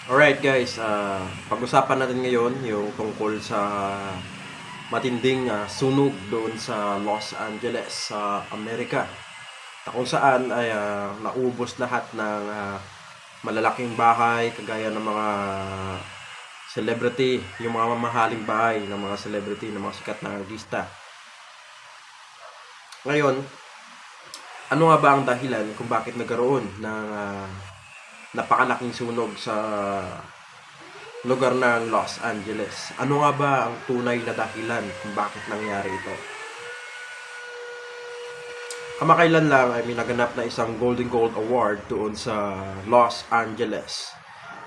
Alright guys, pag-usapan natin ngayon yung tungkol sa matinding sunog doon sa Los Angeles sa Amerika. Na kung saan ay naubos lahat ng malalaking bahay kagaya ng mga celebrity, yung mga mamahaling bahay ng mga celebrity, ng mga sikat na artista. Ngayon, ano nga ba ang dahilan kung bakit nagkaroon ng napakalaking sunog sa lugar ng Los Angeles? Ano nga ba ang tunay na dahilan kung bakit nangyari ito? Kamakailan lang ay may naganap na isang Golden Globe Award doon sa Los Angeles,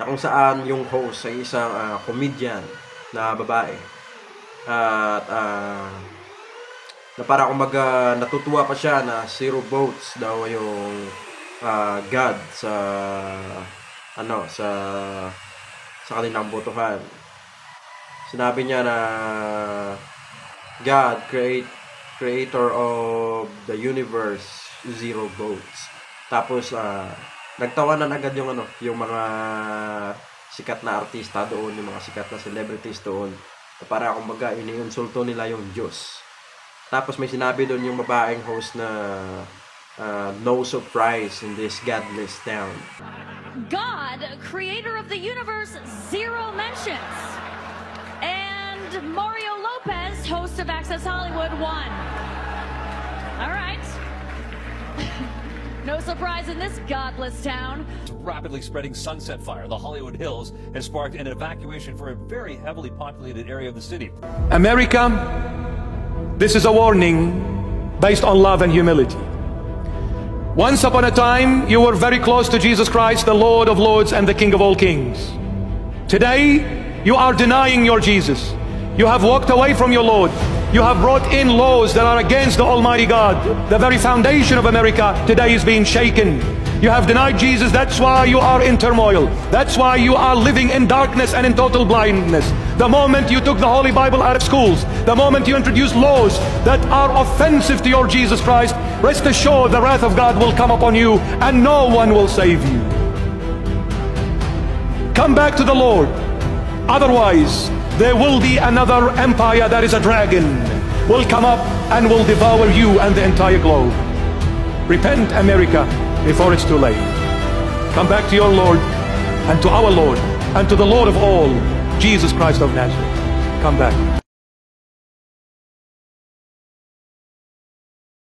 na kung saan yung host ay isang comedian na babae. At na para kumbaga natutuwa pa siya na 0 votes daw yung God sa sa kanilang botohan. Sinabi niya na God, creator of the universe, 0 votes. Tapos nagtawanan agad yung mga sikat na artista doon, yung mga sikat na celebrities doon. Para kumbaga iniinsulto nila yung Diyos. Tapos may sinabi doon yung babaeng host na no surprise in this godless town. God, creator of the universe, 0 mentions. And Mario Lopez, host of Access Hollywood, 1. All right. No surprise in this godless town. Rapidly spreading sunset fire, the Hollywood Hills, has sparked an evacuation for a very heavily populated area of the city. America, this is a warning based on love and humility. Once upon a time, you were very close to Jesus Christ, the Lord of Lords and the King of all kings. Today, you are denying your Jesus. You have walked away from your Lord. You have brought in laws that are against the Almighty God. The very foundation of America today is being shaken. You have denied Jesus. That's why you are in turmoil. That's why you are living in darkness and in total blindness. The moment you took the Holy Bible out of schools, the moment you introduced laws that are offensive to your Jesus Christ, rest assured the wrath of God will come upon you and no one will save you. Come back to the Lord. Otherwise, there will be another empire that is a dragon, will come up and will devour you and the entire globe. Repent, America, before it's too late. Come back to your Lord and to our Lord and to the Lord of all, Jesus Christ of Nazareth. Come back.